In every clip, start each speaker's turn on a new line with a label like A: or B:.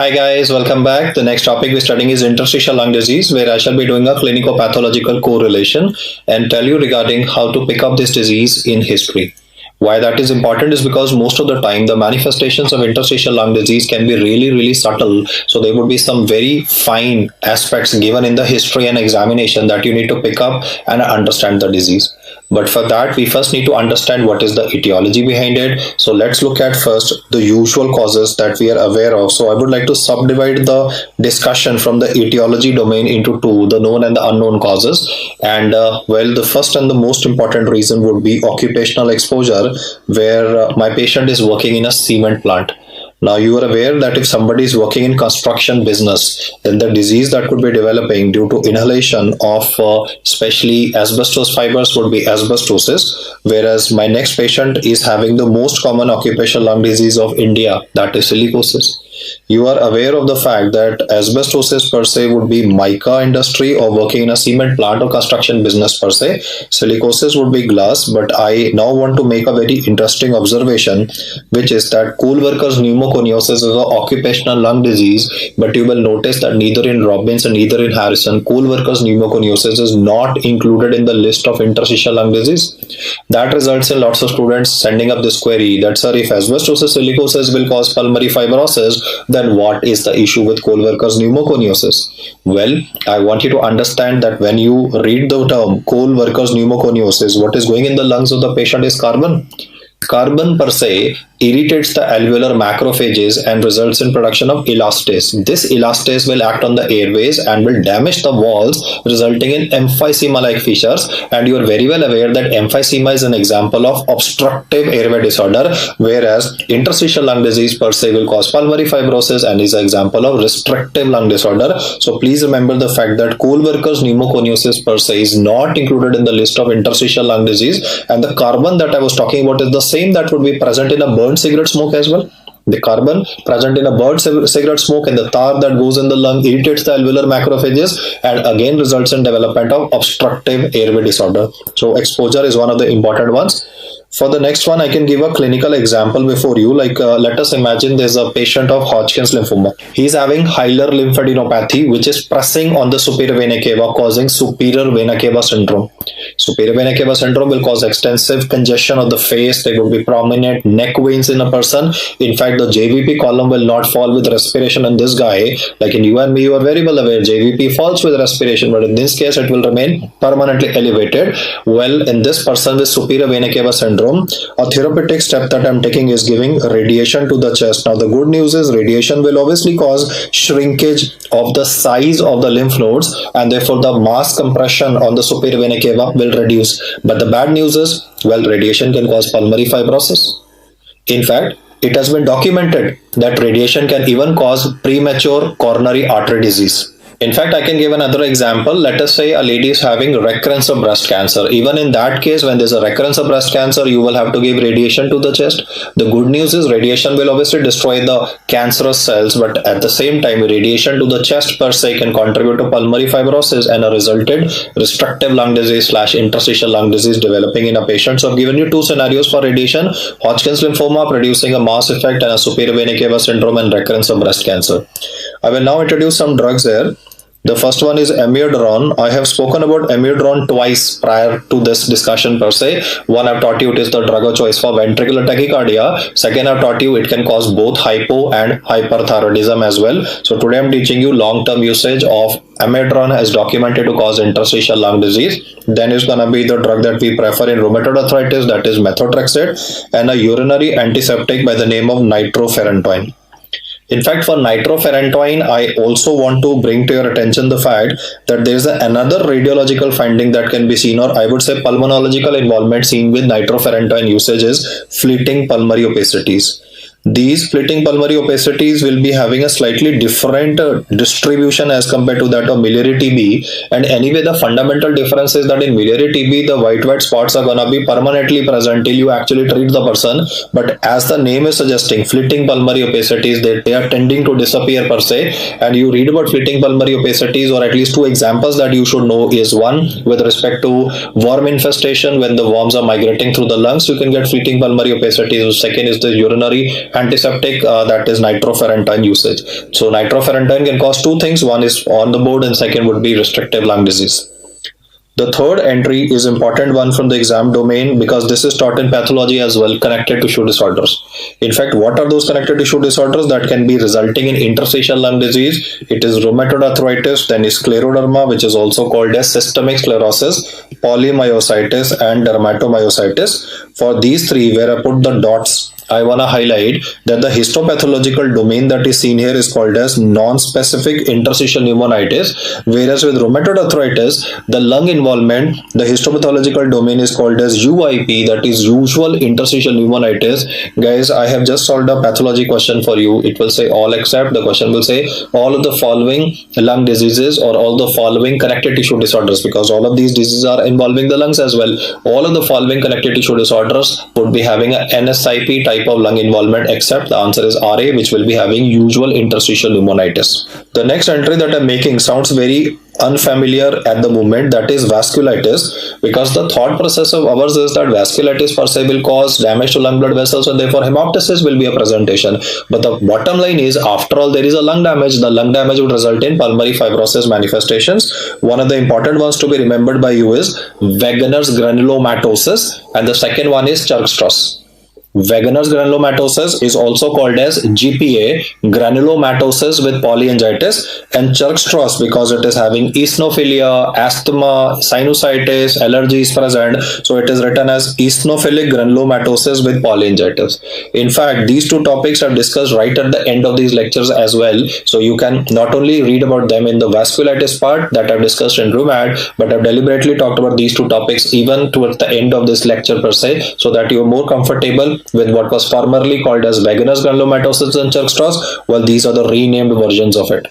A: Hi guys, welcome back. The next topic we're studying is interstitial lung disease, where I shall be doing a clinico-pathological correlation and tell you regarding how to pick up this disease in history. Why that is important is because most of the time the manifestations of interstitial lung disease can be really subtle. So there would be some very fine aspects given in the history and examination that you need to pick up and understand the disease. But for that, we first need to understand what is the etiology behind it. So let's look at first the usual causes that we are aware of. So I would like to subdivide the discussion from the etiology domain into two, the known and the unknown causes. And the first and the most important reason would be occupational exposure, where my patient is working in a cement plant. Now you are aware that if somebody is working in construction business, then the disease that could be developing due to inhalation of especially asbestos fibers would be asbestosis, whereas my next patient is having the most common occupational lung disease of India, that is silicosis. You are aware of the fact that asbestosis per se would be mica industry or working in a cement plant or construction business per se. Silicosis would be glass, but I now want to make a very interesting observation, which is that coal workers pneumoconiosis is an occupational lung disease, but you will notice that neither in Robbins and neither in Harrison, coal workers pneumoconiosis is not included in the list of interstitial lung disease. That results in lots of students sending up this query that, sir, if asbestosis silicosis will cause pulmonary fibrosis, then what is the issue with coal workers pneumoconiosis? Well, I want you to understand that when you read the term coal workers pneumoconiosis, what is going in the lungs of the patient is carbon. Carbon per se irritates the alveolar macrophages and results in production of elastase. This elastase will act on the airways and will damage the walls, resulting in emphysema-like fissures. And you are very well aware that emphysema is an example of obstructive airway disorder, whereas interstitial lung disease per se will cause pulmonary fibrosis and is an example of restrictive lung disorder. So please remember the fact that coal workers pneumoconiosis per se is not included in the list of interstitial lung disease, and the carbon that I was talking about is the same that would be present in a burnt cigarette smoke as well. The carbon present in a burnt cigarette smoke and the tar that goes in the lung irritates the alveolar macrophages and again results in development of obstructive airway disorder. So exposure is one of the important ones. For the next one, I can give a clinical example before you. Let us imagine there's a patient of Hodgkin's lymphoma. He's having hilar lymphadenopathy, which is pressing on the superior vena cava, causing superior vena cava syndrome. Superior vena cava syndrome will cause extensive congestion of the face. There will be prominent neck veins in a person. In fact, the JVP column will not fall with respiration in this guy. Like in you and me, you are very well aware, JVP falls with respiration, but in this case, it will remain permanently elevated. Well, in this person with superior vena cava syndrome, a therapeutic step that I'm taking is giving radiation to the chest. Now, the good news is radiation will obviously cause shrinkage of the size of the lymph nodes, and therefore the mass compression on the superior vena cava will reduce. But the bad news is, well, radiation can cause pulmonary fibrosis. In fact, it has been documented that radiation can even cause premature coronary artery disease. In fact, I can give another example. Let us say a lady is having recurrence of breast cancer. Even in that case, when there's a recurrence of breast cancer, you will have to give radiation to the chest. The good news is radiation will obviously destroy the cancerous cells, but at the same time, radiation to the chest per se can contribute to pulmonary fibrosis and a resultant restrictive lung disease / interstitial lung disease developing in a patient. So I've given you two scenarios for radiation: Hodgkin's lymphoma producing a mass effect and a superior vena cava syndrome and recurrence of breast cancer. I will now introduce some drugs here. The first one is amiodarone. I have spoken about amiodarone twice prior to this discussion per se. One, I've taught you it is the drug of choice for ventricular tachycardia. Second, I've taught you it can cause both hypo and hyperthyroidism as well. So today I'm teaching you long-term usage of amiodarone as documented to cause interstitial lung disease. Then is going to be the drug that we prefer in rheumatoid arthritis, that is methotrexate, and a urinary antiseptic by the name of nitrofurantoin. In fact, for nitrofurantoin, I also want to bring to your attention the fact that there is another radiological finding that can be seen, or I would say pulmonological involvement seen with nitrofurantoin usage is fleeting pulmonary opacities. These fleeting pulmonary opacities will be having a slightly different distribution as compared to that of miliary TB. And anyway, the fundamental difference is that in miliary TB, the white spots are going to be permanently present till you actually treat the person. But as the name is suggesting, fleeting pulmonary opacities, they are tending to disappear per se. And you read about fleeting pulmonary opacities, or at least two examples that you should know is one, with respect to worm infestation. When the worms are migrating through the lungs, you can get fleeting pulmonary opacities. Second is the urinary antiseptic, that is nitrofurantoin usage. So nitrofurantoin can cause two things. One is on the board, and second would be restrictive lung disease. The third entry is important one from the exam domain because this is taught in pathology as well, connected tissue disorders. In fact, what are those connected tissue disorders that can be resulting in interstitial lung disease? It is rheumatoid arthritis, then is scleroderma, which is also called as systemic sclerosis, polymyositis, and dermatomyositis. For these three, where I put the dots, I want to highlight that the histopathological domain that is seen here is called as non-specific interstitial pneumonitis, whereas with rheumatoid arthritis, the lung involvement, the histopathological domain is called as UIP, that is usual interstitial pneumonitis. Guys, I have just solved a pathology question for you. It will say all except, the question will say all of the following lung diseases or all the following connective tissue disorders, because all of these diseases are involving the lungs as well. All of the following connective tissue disorders would be having a NSIP type of lung involvement, except the answer is RA, which will be having usual interstitial pneumonitis. The next entry that I'm making sounds very unfamiliar at the moment, that is vasculitis, because the thought process of ours is that vasculitis per se will cause damage to lung blood vessels and therefore hemoptysis will be a presentation. But the bottom line is, after all, there is a lung damage. The lung damage would result in pulmonary fibrosis manifestations. One of the important ones to be remembered by you is Wegener's granulomatosis, and the second one is Churg-Strauss. Wegener's granulomatosis is also called as GPA, granulomatosis with polyangiitis, and Churg-Strauss because it is having eosinophilia, asthma, sinusitis, allergies present. So it is written as eosinophilic granulomatosis with polyangiitis. In fact, these two topics are discussed right at the end of these lectures as well. So you can not only read about them in the vasculitis part that I've discussed in rheumatoid, but I've deliberately talked about these two topics even towards the end of this lecture per se, so that you're more comfortable with what was formerly called as Wegener's granulomatosis and Churg-Strauss. Well, these are the renamed versions of it.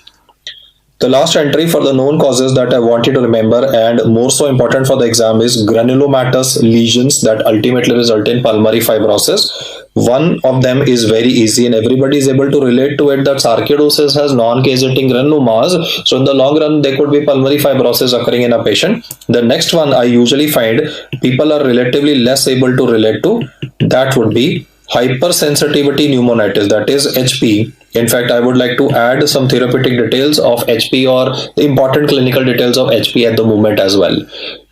A: The last entry for the known causes that I want you to remember, and more so important for the exam, is granulomatous lesions that ultimately result in pulmonary fibrosis. One of them is very easy and everybody is able to relate to it, that sarcoidosis has non-caseating granulomas. So in the long run, there could be pulmonary fibrosis occurring in a patient. The next one I usually find people are relatively less able to relate to. That would be hypersensitivity pneumonitis, that is HP. In fact, I would like to add some therapeutic details of HP or the important clinical details of HP at the moment as well.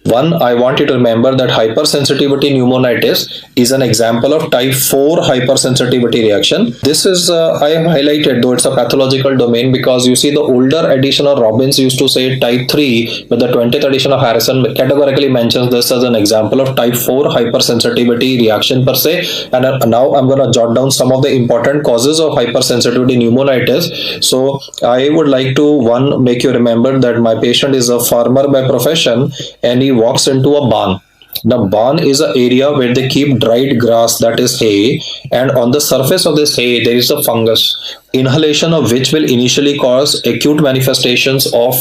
A: One, I want you to remember that hypersensitivity pneumonitis is an example of type 4 hypersensitivity reaction. This is, I have highlighted, though it's a pathological domain, because you see the older edition of Robbins used to say type 3, but the 20th edition of Harrison categorically mentions this as an example of type 4 hypersensitivity reaction per se. And now I'm going to jot down some of the important causes of hypersensitivity pneumonitis. So I would like to, one, make you remember that my patient is a farmer by profession and he walks into a barn. The barn is an area where they keep dried grass, that is hay, and on the surface of this hay there is a fungus, inhalation of which will initially cause acute manifestations of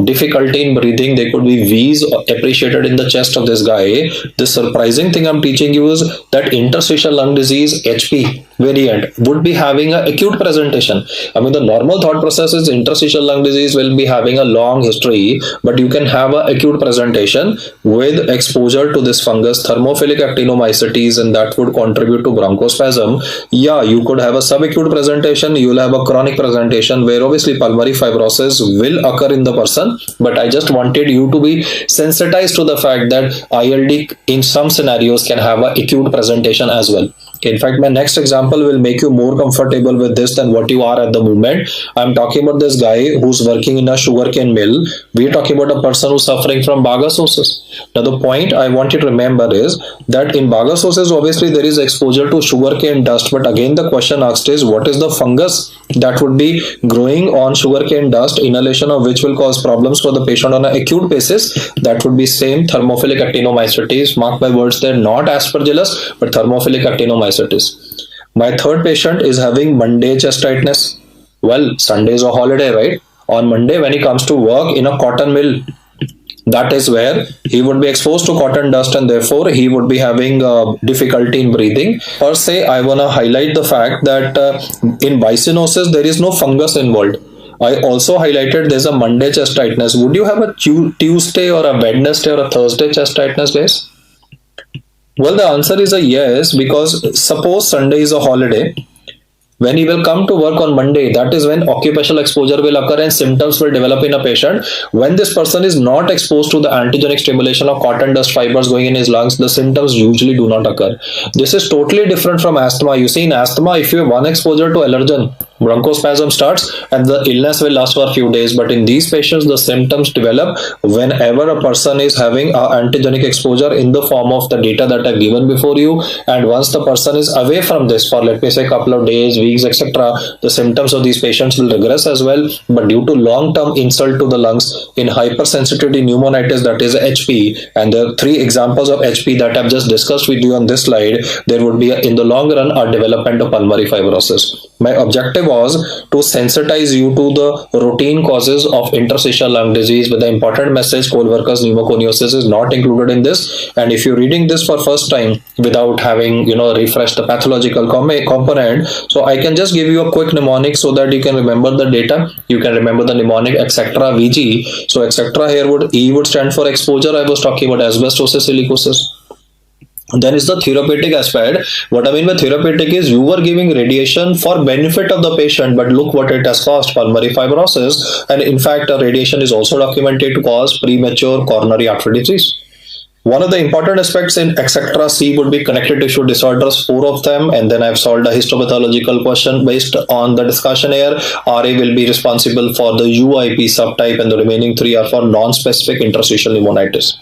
A: difficulty in breathing. There could be wheeze appreciated in the chest of this guy. The surprising thing I'm teaching you is that interstitial lung disease HP variant would be having an acute presentation. I mean, the normal thought process is interstitial lung disease will be having a long history, but you can have an acute presentation with exposure to this fungus, thermophilic actinomycetes, and that would contribute to bronchospasm. Yeah, you could have a subacute presentation, you will have a chronic presentation where obviously pulmonary fibrosis will occur in the person, but I just wanted you to be sensitized to the fact that ILD in some scenarios can have an acute presentation as well. In fact, my next example will make you more comfortable with this than what you are at the moment. I'm talking about this guy who's working in a sugarcane mill. We're talking about a person who's suffering from bagasosis. Now, the point I want you to remember is that in bagasosis, obviously there is exposure to sugarcane dust. But again, the question asked is, what is the fungus that would be growing on sugarcane dust, inhalation of which will cause problems for the patient on an acute basis? That would be same thermophilic actinomycetes. Mark my words, they're not aspergillus, but thermophilic actinomycetes. My third patient is having Monday chest tightness. Well, Sunday is a holiday, right? On Monday, when he comes to work in a cotton mill, that is where he would be exposed to cotton dust and therefore he would be having difficulty in breathing. Per se, I want to highlight the fact that in bicyanosis, there is no fungus involved. I also highlighted there's a Monday chest tightness. Would you have a Tuesday or a Wednesday or a Thursday chest tightness, guys? Well, the answer is a yes, because suppose Sunday is a holiday When he will come to work on Monday, that is when occupational exposure will occur and symptoms will develop in a patient. When this person is not exposed to the antigenic stimulation of cotton dust fibers going in his lungs, the symptoms usually do not occur. This is totally different from asthma. You see, in asthma, if you have one exposure to allergen, bronchospasm starts and the illness will last for a few days. But in these patients, the symptoms develop whenever a person is having a antigenic exposure in the form of the data that I've given before you. And once the person is away from this for, let me say, a couple of days, weeks, etc., the symptoms of these patients will regress as well. But due to long-term insult to the lungs in hypersensitivity pneumonitis, that is HP, and the three examples of HP that I've just discussed with you on this slide, there would be in the long run a development of pulmonary fibrosis. My objective was to sensitize you to the routine causes of interstitial lung disease with the important message Kohlwerker's pneumoconiosis is not included in this. And if you're reading this for first time without having refreshed the pathological component, so I can just give you a quick mnemonic so that you can remember the data. You can remember the mnemonic etc. VG. So etc. here would E would stand for exposure. I was talking about asbestosis, silicosis. Then is the therapeutic aspect. What I mean by therapeutic is you are giving radiation for benefit of the patient, but look what it has caused, pulmonary fibrosis. And in fact, radiation is also documented to cause premature coronary artery disease. One of the important aspects in etc. C would be connective tissue disorders, 4 of them, and then I've solved a histopathological question based on the discussion here. RA will be responsible for the UIP subtype, and the remaining 3 are for non-specific interstitial pneumonitis.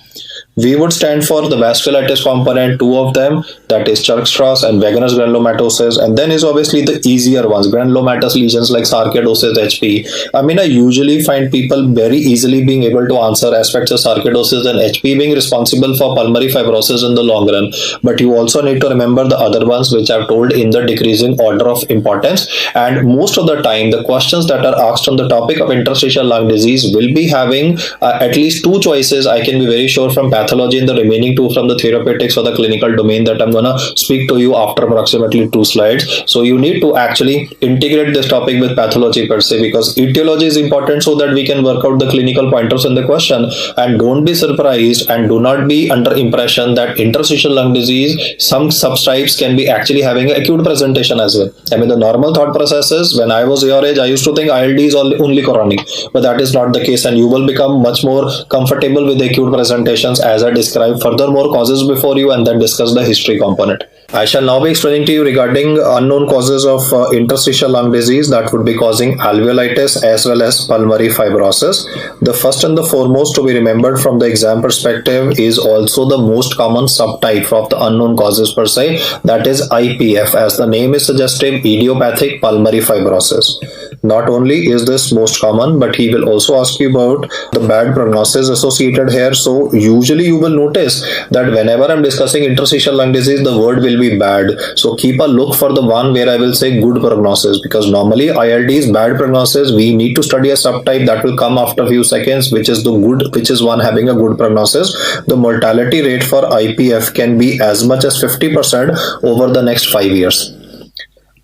A: V would stand for the vasculitis component, 2 of them, that is Church-Strauss and Wegener's granulomatosis, and then is obviously the easier ones, granulomatous lesions like sarcoidosis, HP. I mean, I usually find people very easily being able to answer aspects of sarcoidosis and HP being responsible for pulmonary fibrosis in the long run, but you also need to remember the other ones which I've told in the decreasing order of importance. And most of the time, the questions that are asked on the topic of interstitial lung disease will be having at least 2 choices. I can be very sure from pathology, and the remaining 2 from the therapeutics or the clinical domain that I'm gonna speak to you after approximately 2 slides. So you need to actually integrate this topic with pathology per se, because etiology is important so that we can work out the clinical pointers in the question. And don't be surprised and do not be under impression that interstitial lung disease, some subtypes can be actually having an acute presentation as well. I mean, the normal thought process is, when I was your age, I used to think ILD is only chronic, but that is not the case, and you will become much more comfortable with the acute presentations as I describe furthermore causes before you and then discuss the history component. I shall now be explaining to you regarding unknown causes of interstitial lung disease that would be causing alveolitis as well as pulmonary fibrosis. The first and the foremost to be remembered from the exam perspective is also the most common subtype of the unknown causes per se, that is IPF, as the name is suggestive, idiopathic pulmonary fibrosis. Not only is this most common, but he will also ask you about the bad prognosis associated here. So usually you will notice that whenever I'm discussing interstitial lung disease, the word will be bad. So keep a look for the one where I will say good prognosis, because normally ILD is bad prognosis. We need to study a subtype that will come after a few seconds, which is the good, which is one having a good prognosis. The mortality rate for IPF can be as much as 50% over the next 5 years.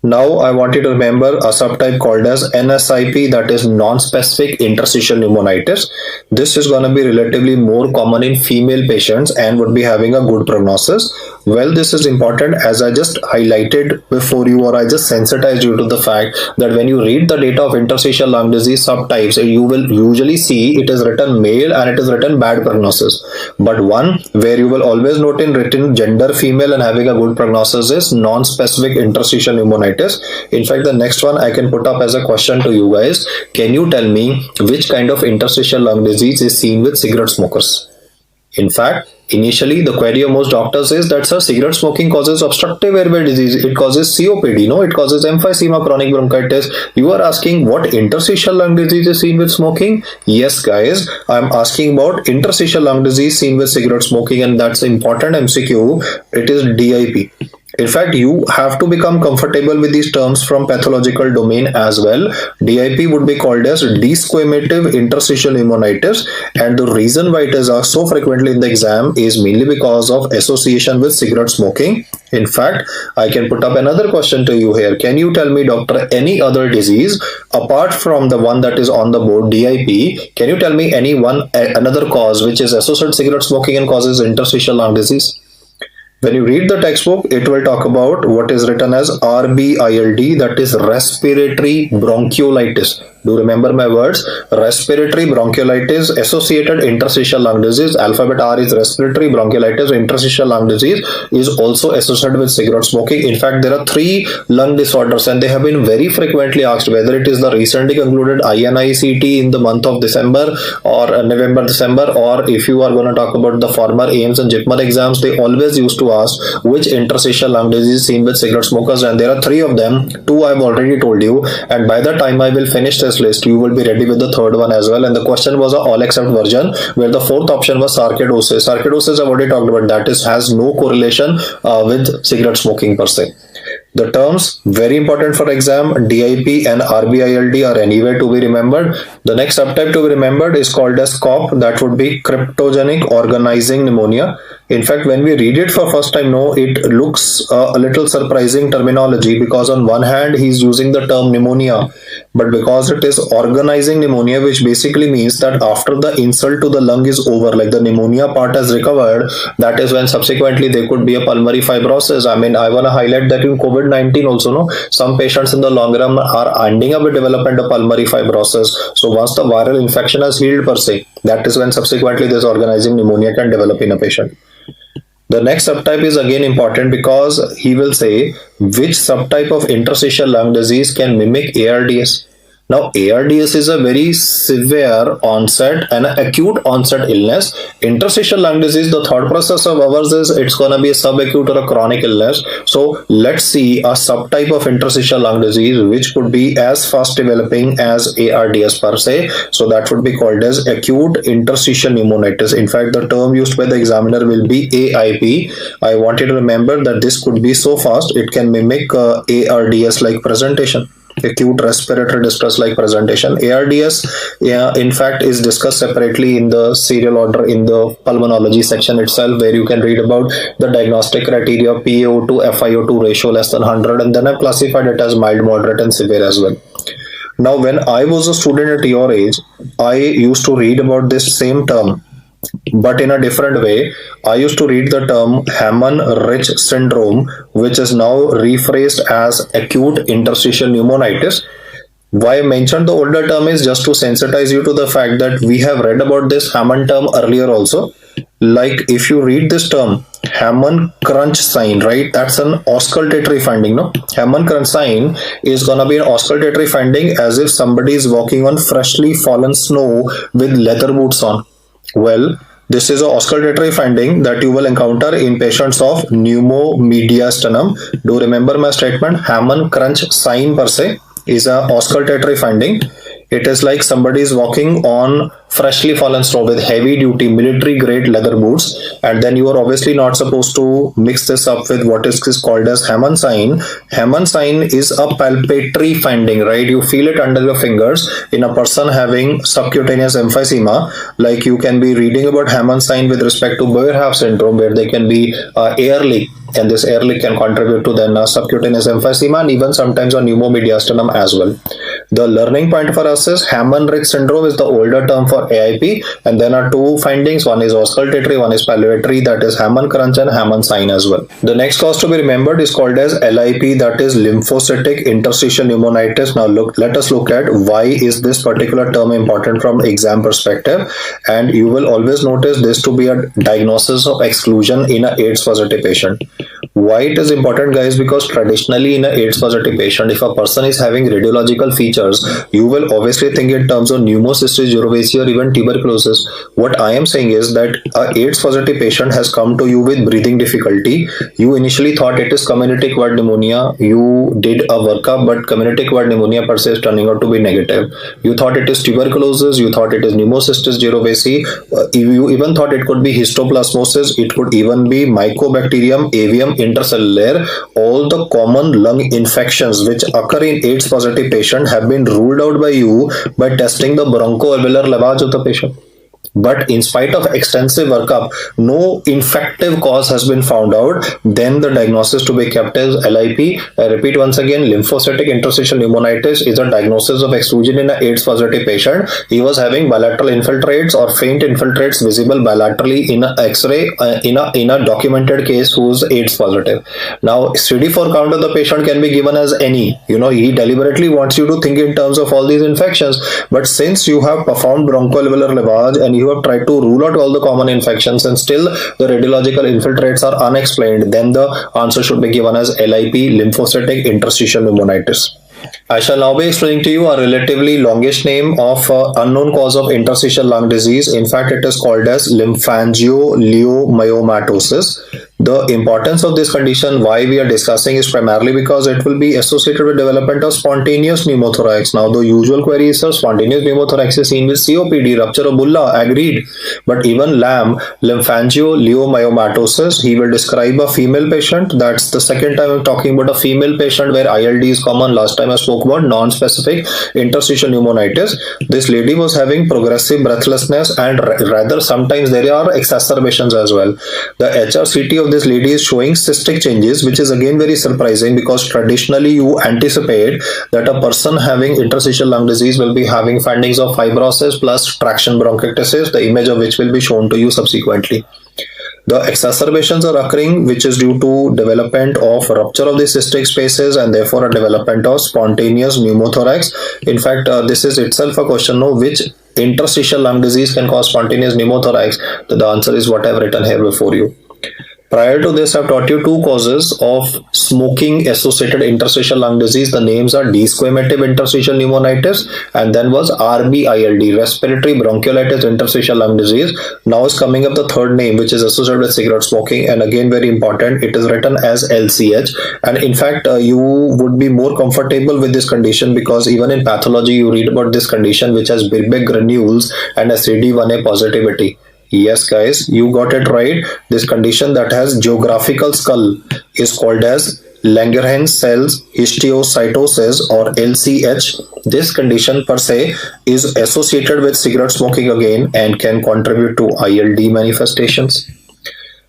A: Now I want you to remember a subtype called as NSIP, that is non-specific interstitial pneumonitis. This is going to be relatively more common in female patients and would be having a good prognosis. Well, this is important as I just highlighted before you, or I just sensitized you to the fact that when you read the data of interstitial lung disease subtypes, you will usually see it is written male and it is written bad prognosis. But one where you will always note in written gender female and having a good prognosis is non-specific interstitial pneumonitis. In fact, the next one I can put up as a question to you guys. Can you tell me which kind of interstitial lung disease is seen with cigarette smokers? In fact, initially the query of most doctors is that, sir, cigarette smoking causes obstructive airway disease, it causes COPD, no, it causes emphysema, chronic bronchitis. You are asking what interstitial lung disease is seen with smoking? Yes guys, I am asking about interstitial lung disease seen with cigarette smoking, and that's important MCQ. It is DIP. In fact, you have to become comfortable with these terms from pathological domain as well. DIP would be called as desquamative interstitial pneumonitis, and the reason why it is asked so frequently in the exam is mainly because of association with cigarette smoking. In fact, I can put up another question to you here. Can you tell me, doctor, any other disease apart from the one that is on the board, DIP? Can you tell me another cause which is associated with cigarette smoking and causes interstitial lung disease? When you read the textbook, it will talk about what is written as RBILD, that is respiratory bronchiolitis. Do remember my words? Respiratory bronchiolitis, associated interstitial lung disease. Alphabet R is respiratory bronchiolitis. Interstitial lung disease is also associated with cigarette smoking. In fact, there are three lung disorders, and they have been very frequently asked whether it is the recently concluded INICT in the month of December or November, December, or if you are going to talk about the former AIMS and JIPMER exams, they always used to ask which interstitial lung disease is seen with cigarette smokers, and there are three of them. Two I've already told you, and by the time I will finish this list, you will be ready with the third one as well. And the question was a all except version, where the fourth option was sarcoidosis. Sarcoidosis I've already talked about, that is has no correlation with cigarette smoking per se. The terms very important for exam, DIP and RBILD are anywhere to be remembered. The next subtype to be remembered is called as COP, that would be cryptogenic organizing pneumonia. In fact, when we read it for first time, no, it looks a little surprising terminology, because on one hand he's using the term pneumonia, but because it is organizing pneumonia, which basically means that after the insult to the lung is over, like the pneumonia part has recovered, that is when subsequently there could be a pulmonary fibrosis. I mean, I want to highlight that in COVID-19 also, no, some patients in the long run are ending up with development of pulmonary fibrosis. So once the viral infection has healed per se, that is when subsequently this organizing pneumonia can develop in a patient. The next subtype is again important, because he will say which subtype of interstitial lung disease can mimic ARDS. Now, ARDS is a very severe onset and acute onset illness. Interstitial lung disease, the thought process of ours is it's going to be a subacute or a chronic illness. So let's see a subtype of interstitial lung disease which could be as fast developing as ARDS per se. So that would be called as acute interstitial pneumonitis. In fact, the term used by the examiner will be AIP. I want you to remember that this could be so fast it can mimic ARDS like presentation. Acute respiratory distress like presentation. ARDS, in fact, is discussed separately in the serial order in the pulmonology section itself, where you can read about the diagnostic criteria, PaO2, FiO2 ratio less than 100, and then I've classified it as mild, moderate, and severe as well. Now, when I was a student at your age, I used to read about this same term, but in a different way. I used to read the term Hammond-Rich syndrome, which is now rephrased as acute interstitial pneumonitis. Why I mentioned the older term is just to sensitize you to the fact that we have read about this Hammond term earlier also. Like if you read this term, Hammond crunch sign, right? That's an auscultatory finding, no? Hammond crunch sign is gonna be an auscultatory finding, as if somebody is walking on freshly fallen snow with leather boots on. Well, this is an auscultatory finding that you will encounter in patients of pneumomediastinum. Do remember my statement? Hammond crunch sign per se is an auscultatory finding. It is like somebody is walking on freshly fallen snow with heavy duty military grade leather boots, and then you are obviously not supposed to mix this up with what is called as Hammond sign. Hammond sign is a palpatory finding, right? You feel it under your fingers in a person having subcutaneous emphysema. Like you can be reading about Hammond sign with respect to Boerhaave syndrome, where they can be air leak, and this air leak can contribute to then subcutaneous emphysema, and even sometimes a pneumomediastinum as well. The learning point for us is Hammond-Rich syndrome is the older term for AIP, and then are two findings. One is auscultatory, one is palpatory, that is Hammond crunch and Hammond sign as well. The next cause to be remembered is called as LIP, that is lymphocytic interstitial pneumonitis. Now let us look at why is this particular term important from exam perspective, and you will always notice this to be a diagnosis of exclusion in an AIDS positive patient. Why it is important, guys? Because traditionally in an AIDS positive patient, if a person is having radiological features, you will obviously think in terms of pneumocystis jirovecii or even tuberculosis. What I am saying is that a AIDS positive patient has come to you with breathing difficulty. You initially thought it is community acquired pneumonia. You did a workup, but community acquired pneumonia per se is turning out to be negative. You thought it is tuberculosis. You thought it is pneumocystis jirovecii. You even thought it could be histoplasmosis. It could even be mycobacterium avium intercellular. All the common lung infections which occur in AIDS positive patient have been ruled out by you by testing the bronchoalveolar lavage of the patient. But in spite of extensive workup, no infective cause has been found out. Then the diagnosis to be kept is LIP. I repeat once again, lymphocytic interstitial pneumonitis is a diagnosis of exclusion in an AIDS positive patient. He was having bilateral infiltrates or faint infiltrates visible bilaterally in an X-ray in a documented case who's AIDS positive. Now, CD4 count of the patient can be given as any. He deliberately wants you to think in terms of all these infections. But since you have performed bronchoalveolar lavage and you have tried to rule out all the common infections and still the radiological infiltrates are unexplained, then the answer should be given as LIP, lymphocytic interstitial pneumonitis. I shall now be explaining to you a relatively longish name of unknown cause of interstitial lung disease. In fact, it is called as lymphangioliomyomatosis. The importance of this condition, why we are discussing, is primarily because it will be associated with development of spontaneous pneumothorax. Now, the usual query is, spontaneous pneumothorax is seen with COPD, rupture of bulla, agreed. But even LAM, lymphangioliomyomatosis, he will describe a female patient. That's the second time I'm talking about a female patient where ILD is common. Last time I spoke about non-specific interstitial pneumonitis. This lady was having progressive breathlessness and rather sometimes there are exacerbations as well. The HRCT of this lady is showing cystic changes, which is again very surprising because traditionally you anticipate that a person having interstitial lung disease will be having findings of fibrosis plus traction bronchiectasis, the image of which will be shown to you subsequently. The exacerbations are occurring, which is due to development of rupture of the cystic spaces and therefore a development of spontaneous pneumothorax. In fact, this is itself a question, which interstitial lung disease can cause spontaneous pneumothorax? The answer is what I've written here before you. Prior to this, I've taught you two causes of smoking associated interstitial lung disease. The names are desquamative interstitial pneumonitis and then was RBILD, respiratory bronchiolitis interstitial lung disease. Now is coming up the third name, which is associated with cigarette smoking, and again very important, it is written as LCH. And in fact, you would be more comfortable with this condition because even in pathology you read about this condition which has big granules and a CD1A positivity. Yes, guys, you got it right. This condition that has geographical skull is called as Langerhans cells histiocytosis or LCH. This condition per se is associated with cigarette smoking again and can contribute to ILD manifestations.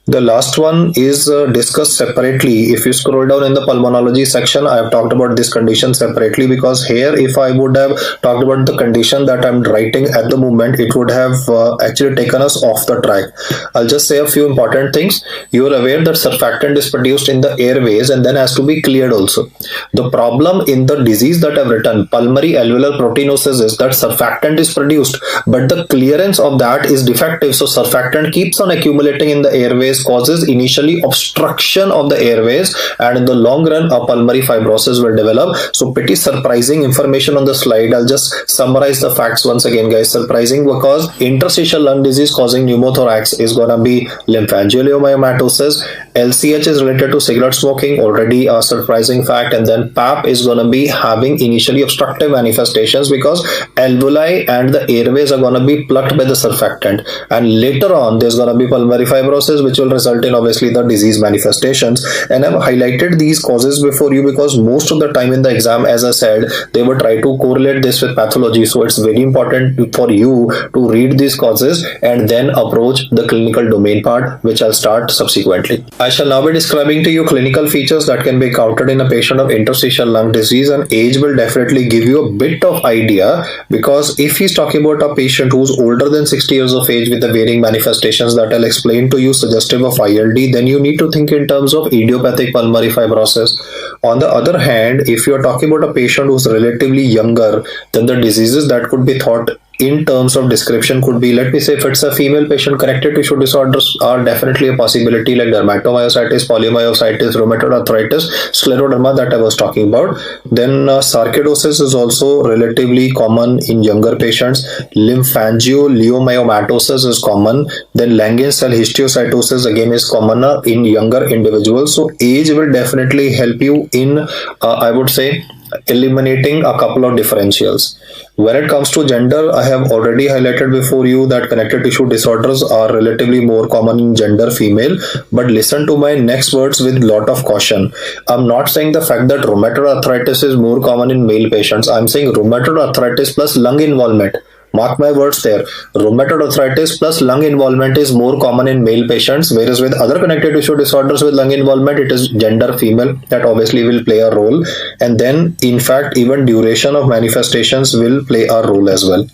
A: The last one is discussed separately. If you scroll down in the pulmonology section, I have talked about this condition separately because here if I would have talked about the condition that I'm writing at the moment, it would have actually taken us off the track. I'll just say a few important things. You are aware that surfactant is produced in the airways and then has to be cleared also. The problem in the disease that I've written, pulmonary alveolar proteinosis, is that surfactant is produced, but the clearance of that is defective. So surfactant keeps on accumulating in the airways, causes initially obstruction of the airways, and in the long run a pulmonary fibrosis will develop. So pretty surprising information on the slide. I'll just summarize the facts once again, guys. Surprising because interstitial lung disease causing pneumothorax is gonna be lymphangioliomyomatosis. LCH is related to cigarette smoking, already a surprising fact, and then PAP is gonna be having initially obstructive manifestations because alveoli and the airways are gonna be plugged by the surfactant, and later on there's gonna be pulmonary fibrosis which will result in obviously the disease manifestations. And I've highlighted these causes before you because most of the time in the exam, as I said, they would try to correlate this with pathology. So it's very important for you to read these causes and then approach the clinical domain part, which I'll start subsequently. I shall now be describing to you clinical features that can be encountered in a patient of interstitial lung disease, and age will definitely give you a bit of idea because if he's talking about a patient who's older than 60 years of age with the varying manifestations that I'll explain to you suggestive of ILD, then you need to think in terms of idiopathic pulmonary fibrosis. On the other hand, if you are talking about a patient who's relatively younger, then the diseases that could be thought in terms of description could be, let me say, if it's a female patient, connective tissue disorders are definitely a possibility like dermatomyositis, polymyositis, rheumatoid arthritis, scleroderma that I was talking about. Then sarcoidosis is also relatively common in younger patients. Lymphangioliomyomatosis is common. Then Langerhans cell histiocytosis again is commoner in younger individuals. So age will definitely help you in, I would say, eliminating a couple of differentials. When it comes to gender, I have already highlighted before you that connective tissue disorders are relatively more common in gender female, but listen to my next words with lot of caution. I'm not saying the fact that rheumatoid arthritis is more common in male patients. I'm saying rheumatoid arthritis plus lung involvement. Mark my words there. Rheumatoid arthritis plus lung involvement is more common in male patients, whereas with other connective tissue disorders with lung involvement, it is gender female that obviously will play a role. And then, in fact, even duration of manifestations will play a role as well.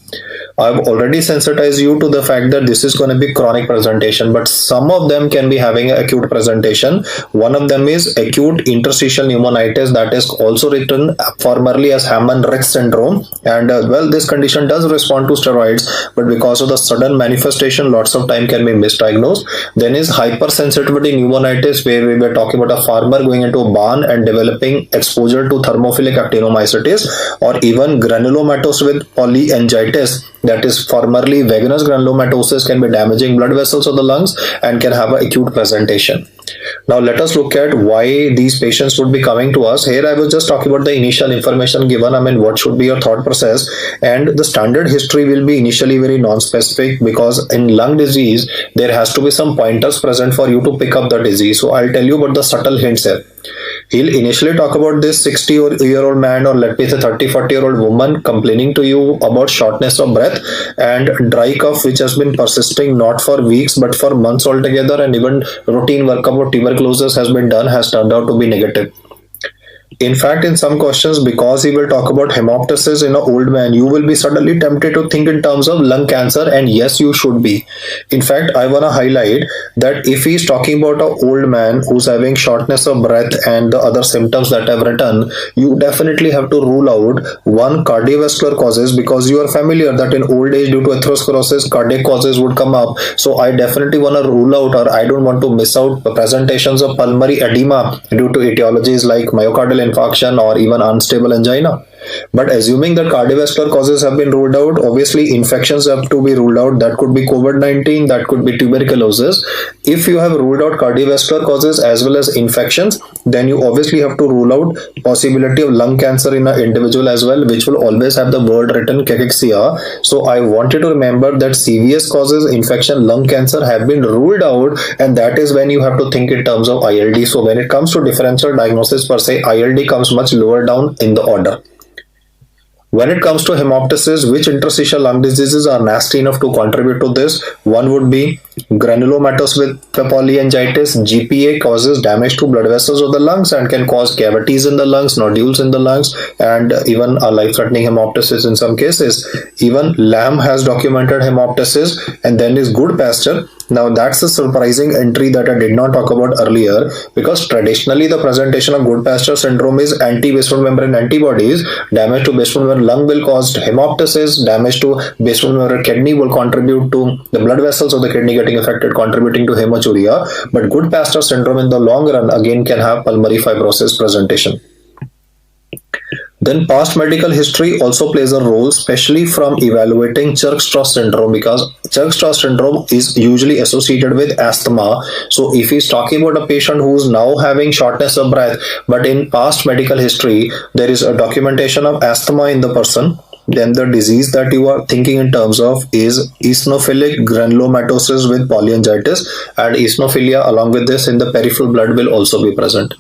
A: I've already sensitized you to the fact that this is going to be chronic presentation, but some of them can be having an acute presentation. One of them is acute interstitial pneumonitis, that is also written formerly as Hammond-Rich syndrome. And well, this condition does respond to steroids, but because of the sudden manifestation, lots of time can be misdiagnosed. Then is hypersensitivity pneumonitis, where we were talking about a farmer going into a barn and developing exposure to thermophilic actinomycetes, or even granulomatous with polyangiitis, that is formerly vaginous granulomatosis, can be damaging blood vessels of the lungs and can have an acute presentation. Now let us look at why these patients would be coming to us. Here I was just talking about the initial information given. I mean, what should be your thought process, and the standard history will be initially very non-specific, because in lung disease there has to be some pointers present for you to pick up the disease. So I'll tell you about the subtle hints here. He'll initially talk about this 60-year-old man, or let me say 30-40-year-old woman, complaining to you about shortness of breath and dry cough, which has been persisting not for weeks but for months altogether, and even routine workup of tuberculosis has been done, has turned out to be negative. In fact, in some questions, because he will talk about hemoptysis in an old man, you will be suddenly tempted to think in terms of lung cancer, and yes, you should be. In fact, I want to highlight that if he's talking about an old man who's having shortness of breath and the other symptoms that I've written, you definitely have to rule out one, cardiovascular causes, because you are familiar that in old age due to atherosclerosis, cardiac causes would come up. So I definitely want to rule out, or I don't want to miss out the presentations of pulmonary edema due to etiologies like myocardial infarction or even unstable angina. But assuming that cardiovascular causes have been ruled out, obviously infections have to be ruled out. That could be COVID-19, that could be tuberculosis. If you have ruled out cardiovascular causes as well as infections, then you obviously have to rule out possibility of lung cancer in an individual as well, which will always have the word written cachexia. So I wanted to remember that CVS causes infection, lung cancer have been ruled out, and that is when you have to think in terms of ILD. So when it comes to differential diagnosis per se, ILD comes much lower down in the order. When it comes to hemoptysis, which interstitial lung diseases are nasty enough to contribute to this? One would be granulomatous with polyangiitis. GPA causes damage to blood vessels of the lungs and can cause cavities in the lungs, nodules in the lungs, and even a life-threatening hemoptysis in some cases. Even Lamb has documented hemoptysis, and then is good pasture. Now that's a surprising entry that I did not talk about earlier, because traditionally the presentation of good pasture syndrome is anti-basement membrane antibodies. Damage to basement membrane lung will cause hemoptysis. Damage to basement membrane kidney will contribute to the blood vessels of the kidney getting affected, contributing to hematuria. But good pasture syndrome in the long run again can have pulmonary fibrosis presentation. Then past medical history also plays a role, especially from evaluating Churg-Strauss syndrome, because Churg-Strauss syndrome is usually associated with asthma. So if he's talking about a patient who's now having shortness of breath, but in past medical history, there is a documentation of asthma in the person, then the disease that you are thinking in terms of is eosinophilic granulomatosis with polyangiitis, and eosinophilia along with this in the peripheral blood will also be present.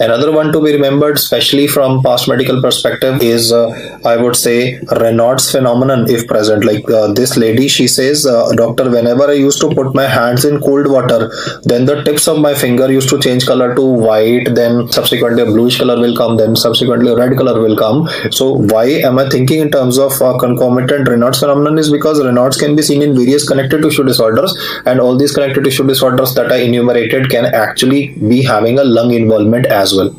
A: Another one to be remembered, especially from past medical perspective, is I would say Raynaud's phenomenon if present. Like this lady, she says, doctor, whenever I used to put my hands in cold water, then the tips of my finger used to change color to white, then subsequently a bluish color will come, then subsequently a red color will come. So why am I thinking in terms of concomitant Raynaud's phenomenon is because Raynaud's can be seen in various connective tissue disorders, and all these connective tissue disorders that I enumerated can actually be having a lung involvement as well.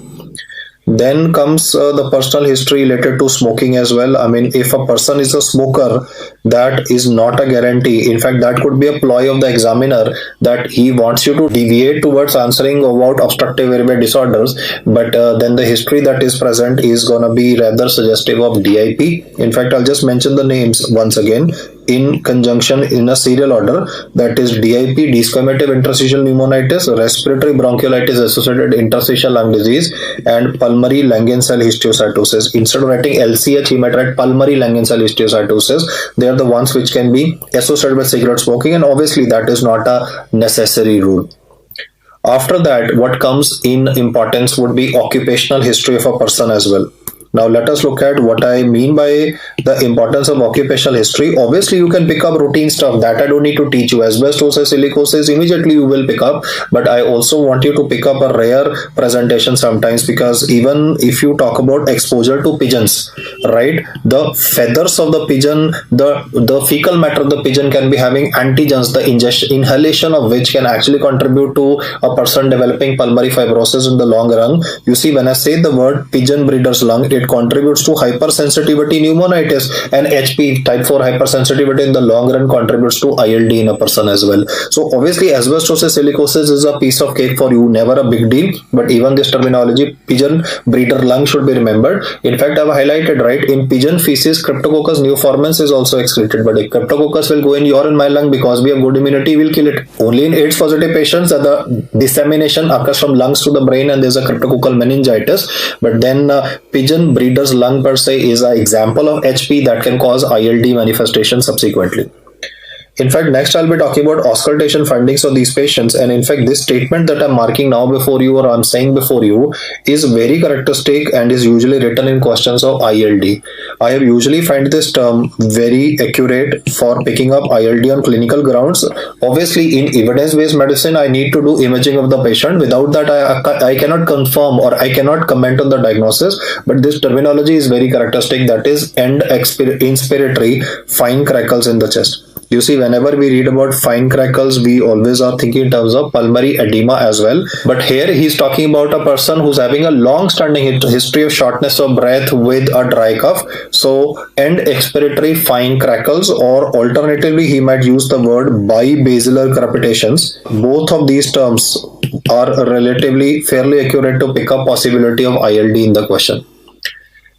A: Then comes the personal history related to smoking as well. I mean, if a person is a smoker, that is not a guarantee. In fact, that could be a ploy of the examiner that he wants you to deviate towards answering about obstructive airway disorders. But then the history that is present is going to be rather suggestive of DIP. In fact, I'll just mention the names once again in conjunction in a serial order, that is DIP, desquamative interstitial pneumonitis, respiratory bronchiolitis associated interstitial lung disease, and pulmonary Langerhans cell histiocytosis. Instead of writing LCH, he might write pulmonary Langerhans cell histiocytosis. They are the ones which can be associated with cigarette smoking, and obviously that is not a necessary rule. After that, what comes in importance would be occupational history of a person as well. Now let us look at what I mean by the importance of occupational history. Obviously, you can pick up routine stuff that I don't need to teach you. Asbestosis, silicosis, immediately you will pick up. But I also want you to pick up a rare presentation sometimes, because even if you talk about exposure to pigeons, right? The feathers of the pigeon, the fecal matter of the pigeon can be having antigens, the inhalation of which can actually contribute to a person developing pulmonary fibrosis in the long run. You see, when I say the word pigeon breeder's lung, it contributes to hypersensitivity pneumonitis, and HP type 4 hypersensitivity in the long run contributes to ILD in a person as well. So obviously asbestosis silicosis is a piece of cake for you, never a big deal, but even this terminology pigeon breeder lung should be remembered. In fact, I've highlighted, right, in pigeon feces Cryptococcus neoformans is also excreted, but if Cryptococcus will go in your and my lung, because we have good immunity, we'll kill it. Only in AIDS positive patients that the dissemination occurs from lungs to the brain and there's a cryptococcal meningitis, but then pigeon breeder's lung per se is an example of HP that can cause ILD manifestation subsequently. In fact, next I'll be talking about auscultation findings of these patients. And in fact, this statement that I'm marking now before you, or I'm saying before you, is very characteristic and is usually written in questions of ILD. I have usually find this term very accurate for picking up ILD on clinical grounds. Obviously, in evidence-based medicine, I need to do imaging of the patient. Without that, I cannot confirm or I cannot comment on the diagnosis. But this terminology is very characteristic. That is end inspiratory fine crackles in the chest. You see, whenever we read about fine crackles, we always are thinking in terms of pulmonary edema as well. But here he's talking about a person who's having a long-standing history of shortness of breath with a dry cough. So, end expiratory fine crackles, or alternatively, he might use the word bibasilar crepitations. Both of these terms are relatively fairly accurate to pick up possibility of ILD in the question.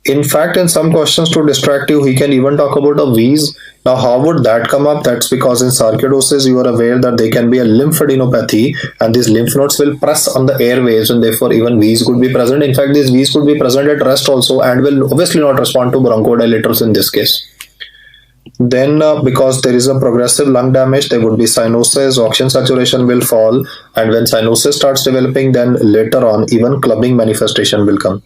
A: In fact, in some questions to distract you, he can even talk about a wheeze. Now, how would that come up? That's because in sarcoidosis, you are aware that there can be a lymphadenopathy, and these lymph nodes will press on the airways, and therefore even wheeze could be present. In fact, this wheeze could be present at rest also, and will obviously not respond to bronchodilators in this case. Then, because there is a progressive lung damage, there would be cyanosis, oxygen saturation will fall, and when cyanosis starts developing, then later on, even clubbing manifestation will come.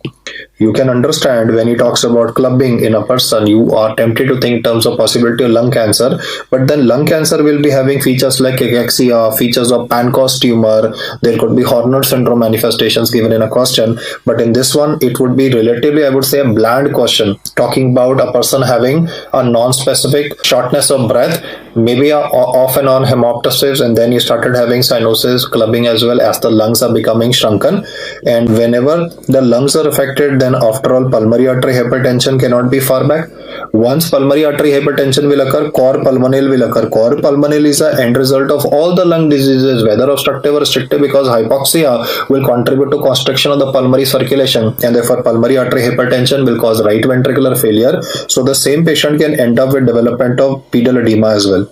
A: You can understand when he talks about clubbing in a person, you are tempted to think in terms of possibility of lung cancer, but then lung cancer will be having features like cachexia, features of Pankos tumor, there could be Horner syndrome manifestations given in a question, but in this one, it would be relatively, I would say, a bland question, talking about a person having a non-specific shortness of breath, maybe a off and on hemoptysis, and then you started having cyanosis, clubbing as well, as the lungs are becoming shrunken. And whenever the lungs are affected, then after all, pulmonary artery hypertension cannot be far back. Once pulmonary artery hypertension will occur, cor pulmonale will occur. Cor pulmonale is the end result of all the lung diseases, whether obstructive or restrictive, because hypoxia will contribute to constriction of the pulmonary circulation, and therefore pulmonary artery hypertension will cause right ventricular failure. So the same patient can end up with development of pedal edema as well.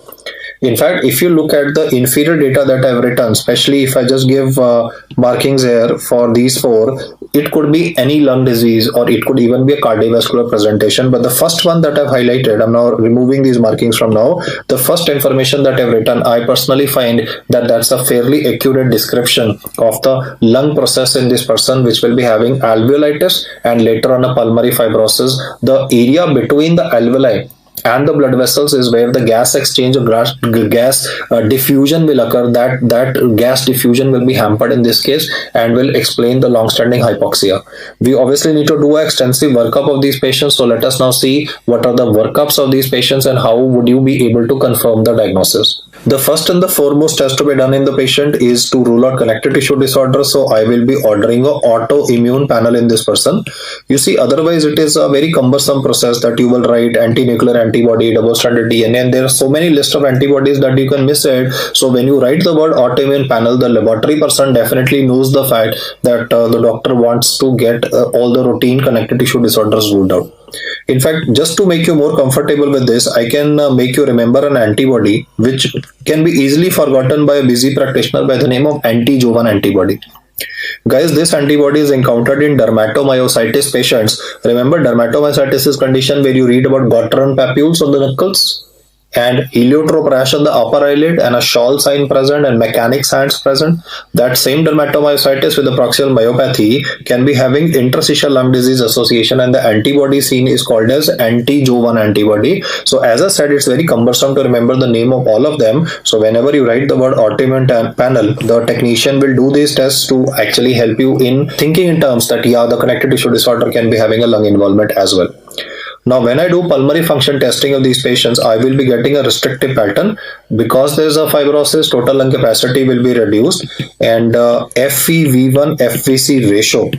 A: In fact, if you look at the inferior data that I've written, especially if I just give markings here for these four, it could be any lung disease or it could even be a cardiovascular presentation. But the first one that I've highlighted, I'm now removing these markings from now. The first information that I've written, I personally find that that's a fairly accurate description of the lung process in this person, which will be having alveolitis and later on a pulmonary fibrosis. The area between the alveoli and the blood vessels is where the gas exchange or gas diffusion will occur. That gas diffusion will be hampered in this case and will explain the long-standing hypoxia. We obviously need to do an extensive workup of these patients. So let us now see what are the workups of these patients and how would you be able to confirm the diagnosis. The first and the foremost test to be done in the patient is to rule out connective tissue disorder. So I will be ordering an autoimmune panel in this person. You see, otherwise it is a very cumbersome process that you will write anti-nuclear antibody, double-stranded DNA, and there are so many list of antibodies that you can miss it. So when you write the word autoimmune panel, the laboratory person definitely knows the fact that the doctor wants to get all the routine connective tissue disorders ruled out. In fact, just to make you more comfortable with this, I can make you remember an antibody which can be easily forgotten by a busy practitioner by the name of anti-Jovan antibody. Guys, this antibody is encountered in dermatomyositis patients. Remember, dermatomyositis is condition where you read about got-run papules on the knuckles. and heliotrope rash on the upper eyelid and a shawl sign present and mechanic's hands present, that same dermatomyositis with the proximal myopathy can be having interstitial lung disease association, and the antibody seen is called as anti-Jo1 antibody. So as I said, it's very cumbersome to remember the name of all of them. So whenever you write the word autoimmune panel, the technician will do these tests to actually help you in thinking in terms that yeah, the connective tissue disorder can be having a lung involvement as well. Now, when I do pulmonary function testing of these patients, I will be getting a restrictive pattern because there is a fibrosis. Total lung capacity will be reduced, and FeV1 FVC ratio.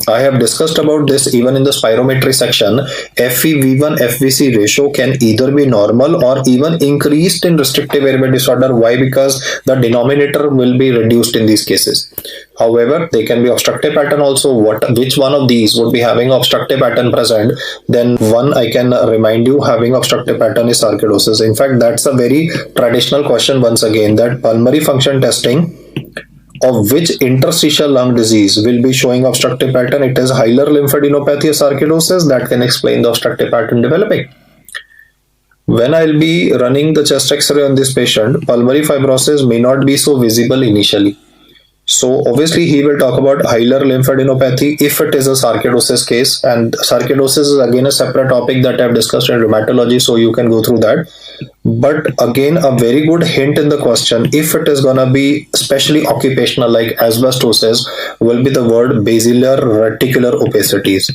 A: I have discussed about this even in the spirometry section. FeV1 FVC ratio can either be normal or even increased in restrictive airway disorder. Why? Because the denominator will be reduced in these cases. However, they can be obstructive pattern also. Which one of these would be having obstructive pattern present? Then one I can remind you having obstructive pattern is sarcoidosis. In fact, that's a very traditional question once again, that pulmonary function testing of which interstitial lung disease will be showing obstructive pattern. It is hilar lymphadenopathy or sarcoidosis that can explain the obstructive pattern developing. When I'll be running the chest x-ray on this patient, pulmonary fibrosis may not be so visible initially. So obviously he will talk about hilar lymphadenopathy if it is a sarcoidosis case, and sarcoidosis is again a separate topic that I've discussed in rheumatology, so you can go through that. But again, a very good hint in the question, if it is gonna be especially occupational like asbestosis, will be the word basilar reticular opacities.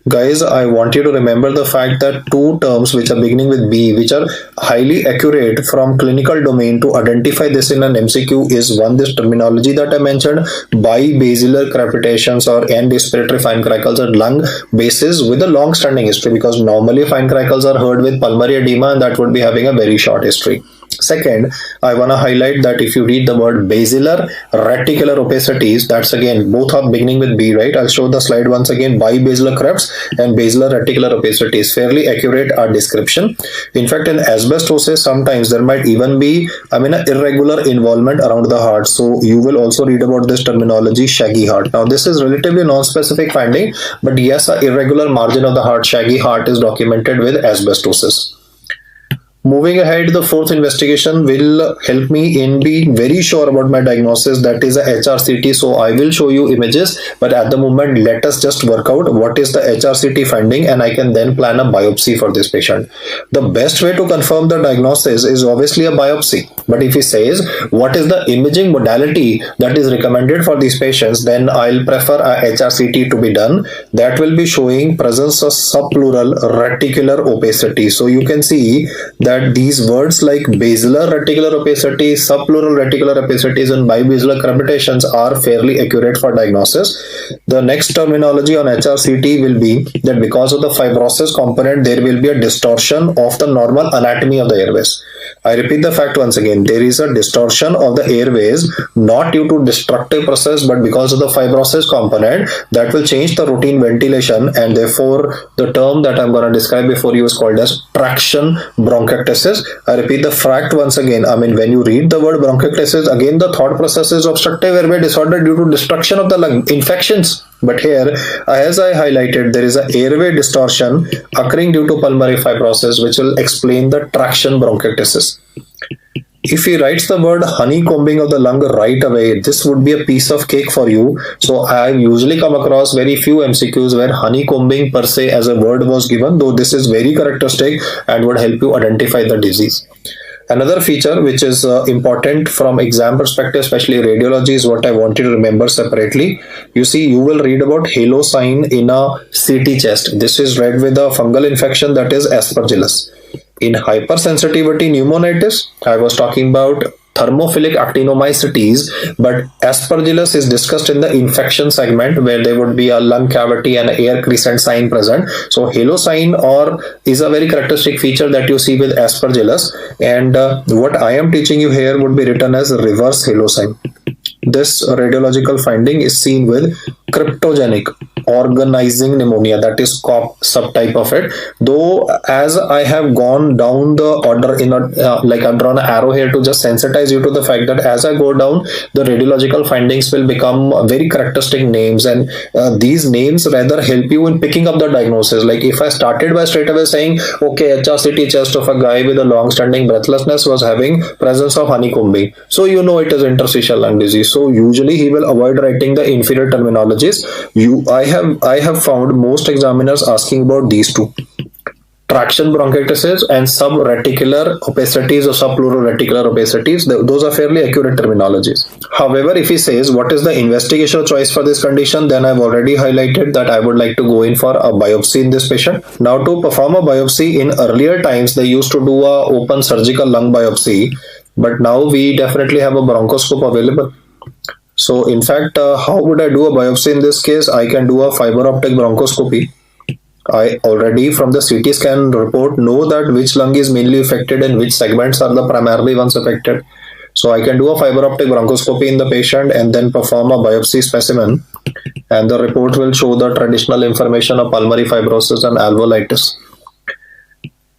A: Guys, I want you to remember the fact that two terms which are beginning with B, which are highly accurate from clinical domain to identify this in an MCQ, is one, this terminology that I mentioned, bibasilar crepitations or end respiratory fine crackles at lung bases with a long standing history, because normally fine crackles are heard with pulmonary edema and that would be having a very short history. Second, I want to highlight that if you read the word basilar reticular opacities, that's again both are beginning with B, right? I'll show the slide once again. Bibasilar crepes and basilar reticular opacities, fairly accurate description. In fact, in asbestosis, sometimes there might even be, an irregular involvement around the heart. So you will also read about this terminology, shaggy heart. Now, this is relatively non-specific finding, but yes, a irregular margin of the heart, shaggy heart, is documented with asbestosis. Moving ahead, the fourth investigation will help me in being very sure about my diagnosis, that is a HRCT. So I will show you images, but at the moment, let us just work out what is the HRCT finding, and I can then plan a biopsy for this patient. The best way to confirm the diagnosis is obviously a biopsy. But if he says what is the imaging modality that is recommended for these patients, then I'll prefer a HRCT to be done. That will be showing presence of subpleural reticular opacity. So you can see that these words like basilar reticular opacity, subpleural reticular opacities, and bibasilar crepitations are fairly accurate for diagnosis. The next terminology on HRCT will be that because of the fibrosis component, there will be a distortion of the normal anatomy of the airways. I repeat the fact once again, there is a distortion of the airways, not due to destructive process, but because of the fibrosis component that will change the routine ventilation, and therefore the term that I'm going to describe before you is called as traction bronchiectasis. I repeat the fact once again, when you read the word bronchiectasis, again the thought process is obstructive airway disorder due to destruction of the lung, infections. But here, as I highlighted, there is an airway distortion occurring due to pulmonary fibrosis, which will explain the traction bronchiectasis. If he writes the word honeycombing of the lung right away, this would be a piece of cake for you. So I usually come across very few MCQs where honeycombing per se as a word was given, though this is very characteristic and would help you identify the disease. Another feature which is important from exam perspective, especially radiology, is what I want you to remember separately. You see, you will read about halo sign in a CT chest. This is read with a fungal infection, that is aspergillus. In hypersensitivity pneumonitis, I was talking about thermophilic actinomycetes, but aspergillus is discussed in the infection segment where there would be a lung cavity and air crescent sign present. So halo sign is a very characteristic feature that you see with aspergillus, and what I am teaching you here would be written as reverse halo sign. This radiological finding is seen with cryptogenic organizing pneumonia, that is COP subtype of it. Though, as I have gone down the order in a like I've drawn an arrow here to just sensitize you to the fact that as I go down, the radiological findings will become very characteristic names, and these names rather help you in picking up the diagnosis. Like if I started by straight away saying, okay, HRCT chest of a guy with a long-standing breathlessness was having presence of honeycombing, so you know it is interstitial lung disease. So usually he will avoid writing the inferior terminologies. I have found most examiners asking about these two: traction bronchiectasis and subreticular opacities or subpleural reticular opacities. Those are fairly accurate terminologies. However, if he says what is the investigational choice for this condition, then I've already highlighted that I would like to go in for a biopsy in this patient. Now, to perform a biopsy, in earlier times they used to do a open surgical lung biopsy, but now we definitely have a bronchoscope available. So in fact, how would I do a biopsy in this case? I can do a fiber optic bronchoscopy. I already from the CT scan report know that which lung is mainly affected and which segments are the primarily ones affected. So I can do a fiber optic bronchoscopy in the patient and then perform a biopsy specimen, and the report will show the traditional information of pulmonary fibrosis and alveolitis.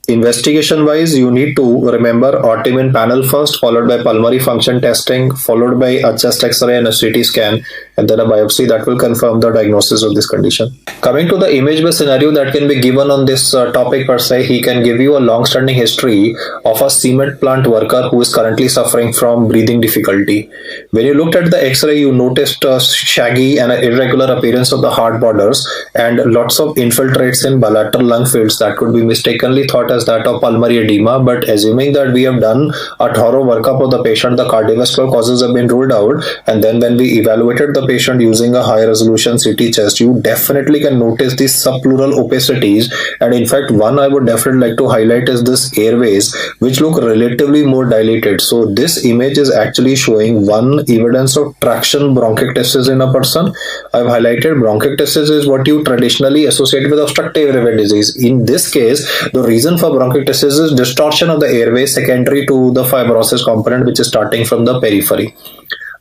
A: Investigation wise, you need to remember autoimmune panel first, followed by pulmonary function testing, followed by a chest x-ray and a CT scan, and then a biopsy that will confirm the diagnosis of this condition. Coming to the image-based scenario that can be given on this topic per se, he can give you a long-standing history of a cement plant worker who is currently suffering from breathing difficulty. When you looked at the x-ray, you noticed a shaggy and irregular appearance of the heart borders and lots of infiltrates in bilateral lung fields that could be mistakenly thought as that of pulmonary edema. But assuming that we have done a thorough workup of the patient, the cardiovascular causes have been ruled out, and then when we evaluated the patient using a high resolution CT chest, you definitely can notice these subpleural opacities. And in fact, one I would definitely like to highlight is this airways, which look relatively more dilated. So this image is actually showing one evidence of traction bronchiectasis in a person. I've highlighted bronchiectasis is what you traditionally associate with obstructive airway disease. In this case, the reason for bronchiectasis is distortion of the airway secondary to the fibrosis component, which is starting from the periphery.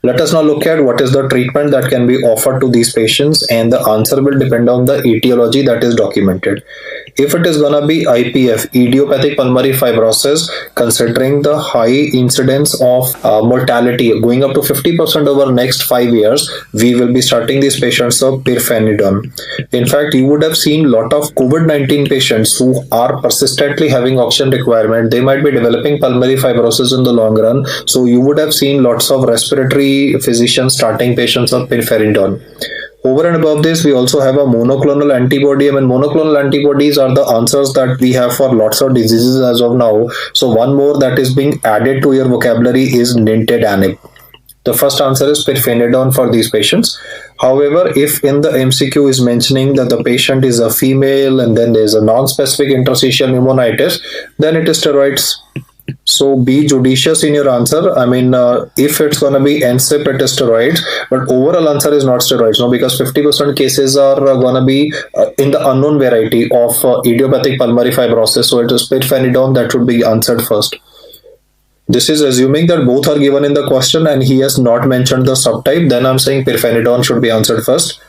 A: Let us now look at what is the treatment that can be offered to these patients, and the answer will depend on the etiology that is documented. If it is going to be IPF, idiopathic pulmonary fibrosis, considering the high incidence of mortality going up to 50% over next 5 years, we will be starting these patients of pirfenidone. In fact, you would have seen a lot of COVID-19 patients who are persistently having oxygen requirement. They might be developing pulmonary fibrosis in the long run. So you would have seen lots of respiratory physicians starting patients of pirfenidone. Over and above this, we also have a monoclonal antibody. I mean, monoclonal antibodies are the answers that we have for lots of diseases as of now. So one more that is being added to your vocabulary is nintedanib. The first answer is pirfenidone for these patients. However, if in the MCQ is mentioning that the patient is a female and then there is a non-specific interstitial pneumonitis, then it is steroids. So be judicious in your answer. I mean, if it's going to be NSIP, it is steroids, but overall answer is not steroids. No, because 50% cases are going to be in the unknown variety of idiopathic pulmonary fibrosis. So it is pirfenidone that should be answered first. This is assuming that both are given in the question and he has not mentioned the subtype. Then I'm saying pirfenidone should be answered first.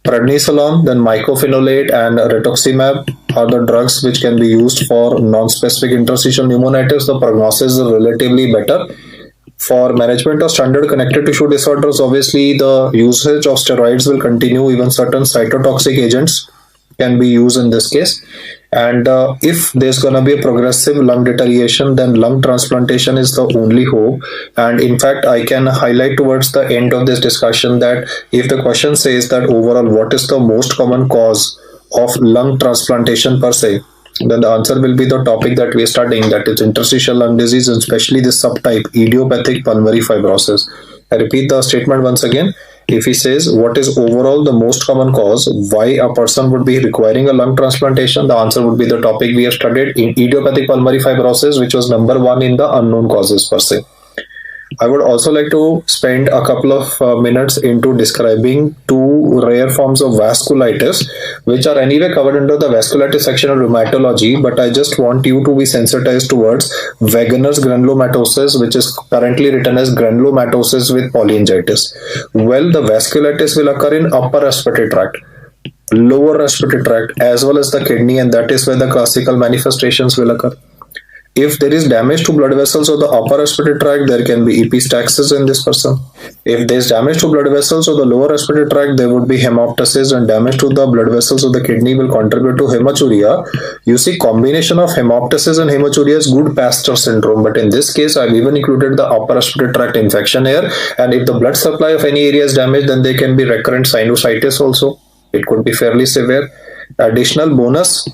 A: Prednisolone, then mycophenolate and rituximab are the drugs which can be used for non-specific interstitial pneumonitis. The prognosis is relatively better. For management of standard connective tissue disorders, obviously the usage of steroids will continue. Even certain cytotoxic agents can be used in this case. And if there's going to be a progressive lung deterioration, then lung transplantation is the only hope. And in fact, I can highlight towards the end of this discussion that if the question says that overall, what is the most common cause of lung transplantation per se, then the answer will be the topic that we are studying, that is interstitial lung disease, and especially this subtype, idiopathic pulmonary fibrosis. I repeat the statement once again. If he says what is overall the most common cause, why a person would be requiring a lung transplantation, the answer would be the topic we have studied in idiopathic pulmonary fibrosis, which was number 1 in the unknown causes per se. I would also like to spend a couple of minutes into describing two rare forms of vasculitis, which are anyway covered under the vasculitis section of rheumatology, but I just want you to be sensitized towards Wegener's granulomatosis, which is currently written as granulomatosis with polyangiitis. Well, the vasculitis will occur in upper respiratory tract. lower respiratory tract as well as the kidney, and that is where the classical manifestations will occur. If there is damage to blood vessels of the upper respiratory tract, there can be epistaxis in this person. If there is damage to blood vessels of the lower respiratory tract, there would be hemoptysis, and damage to the blood vessels of the kidney will contribute to hematuria. You see, combination of hemoptysis and hematuria is good Pasteur syndrome, but in this case, I've even included the upper respiratory tract infection here. And if the blood supply of any area is damaged, then there can be recurrent sinusitis also. It could be fairly severe. Additional bonus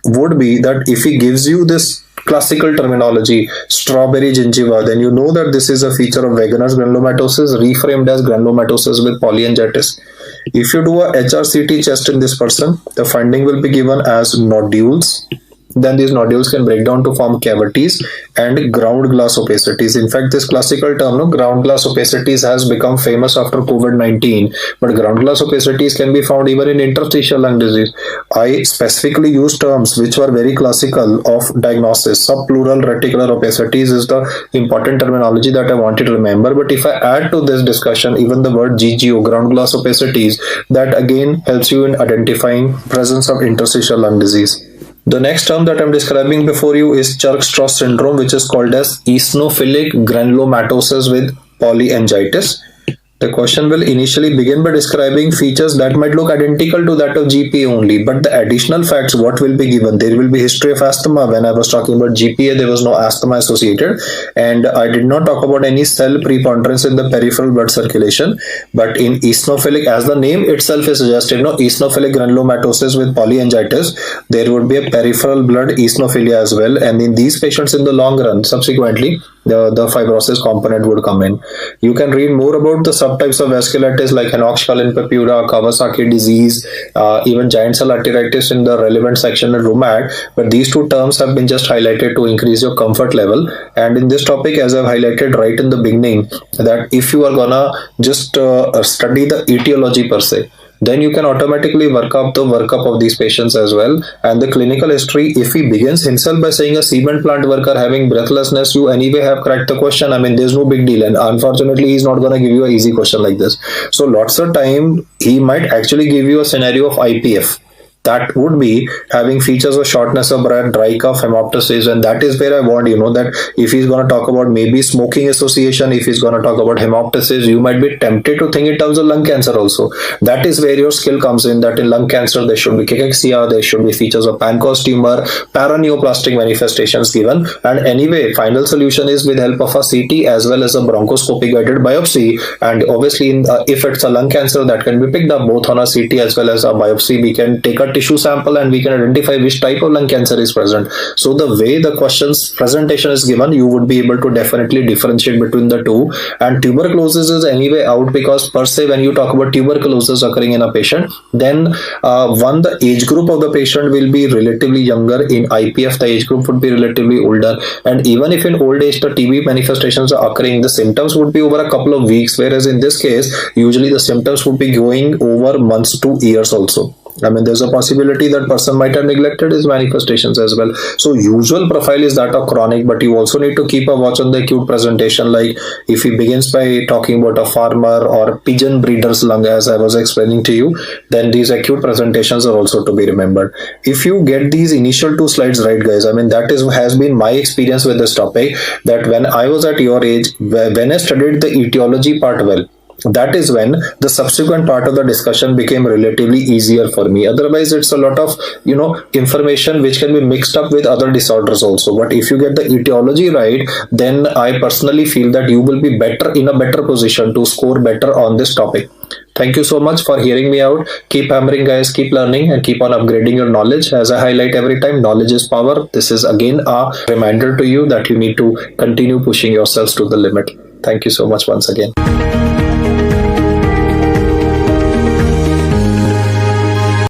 A: would be that if he gives you this classical terminology, strawberry gingiva, then you know that this is a feature of vagus granulomatosis reframed as granulomatosis with polyangiitis. If you do a HRCT chest in this person, the finding will be given as nodules. Then these nodules can break down to form cavities and ground glass opacities. In fact, this classical term, no, ground glass opacities, has become famous after COVID-19. But ground glass opacities can be found even in interstitial lung disease. I specifically use terms which were very classical of diagnosis. Subpleural reticular opacities is the important terminology that I want you to remember. But if I add to this discussion even the word GGO, ground glass opacities, that again helps you in identifying presence of interstitial lung disease. The next term that I'm describing before you is Churg-Strauss syndrome, which is called as eosinophilic granulomatosis with polyangiitis. The question will initially begin by describing features that might look identical to that of GPA only, but the additional facts what will be given. There will be history of asthma. When I was talking about GPA, there was no asthma associated, and I did not talk about any cell preponderance in the peripheral blood circulation. But in eosinophilic, as the name itself is suggested, eosinophilic granulomatosis with polyangiitis, there would be a peripheral blood eosinophilia as well, and in these patients in the long run, subsequently, the fibrosis component would come in. You can read more about the subtypes of vasculitis like henoch-Schönlein purpura, Kawasaki disease, even giant cell arteritis in the relevant section in rheumatoid. But these two terms have been just highlighted to increase your comfort level. And in this topic, as I've highlighted right in the beginning, that if you are gonna just study the etiology per se, then you can automatically work up the workup of these patients as well. And the clinical history, if he begins himself by saying a cement plant worker having breathlessness, you anyway have cracked the question. I mean, there's no big deal. And unfortunately, he's not going to give you an easy question like this. So lots of time, he might actually give you a scenario of IPF. That would be having features of shortness of breath, dry cough, hemoptysis, and that is where I want that if he's going to talk about maybe smoking association, if he's going to talk about hemoptysis, you might be tempted to think in terms of lung cancer also. That is where your skill comes in, that in lung cancer there should be cachexia, there should be features of pancreas tumor, paraneoplastic manifestations given, and anyway, final solution is with help of a CT as well as a bronchoscopy guided biopsy. And obviously, if it's a lung cancer, that can be picked up both on a CT as well as a biopsy. We can take a tissue sample and we can identify which type of lung cancer is present. So the way the questions presentation is given, you would be able to definitely differentiate between the two. And tuberculosis is anyway out, because per se when you talk about tuberculosis occurring in a patient, then the age group of the patient will be relatively younger. In IPF, the age group would be relatively older, and even if in old age the TB manifestations are occurring, the symptoms would be over a couple of weeks, whereas in this case usually the symptoms would be going over months to years also. I mean, there's a possibility that person might have neglected his manifestations as well. So usual profile is that of chronic, but you also need to keep a watch on the acute presentation. Like if he begins by talking about a farmer or pigeon breeder's lung, as I was explaining to you, then these acute presentations are also to be remembered. If you get these initial two slides right, guys, I mean, that has been my experience with this topic, that when I was at your age, when I studied the etiology part well, that is when the subsequent part of the discussion became relatively easier for me. Otherwise, it's a lot of information which can be mixed up with other disorders also. But if you get the etiology right, then I personally feel that you will be in a better position to score better on this topic. Thank you so much for hearing me out. Keep hammering, guys, keep learning and keep on upgrading your knowledge. As I highlight every time, knowledge is power. This is again a reminder to you that you need to continue pushing yourselves to the limit. Thank you so much once again.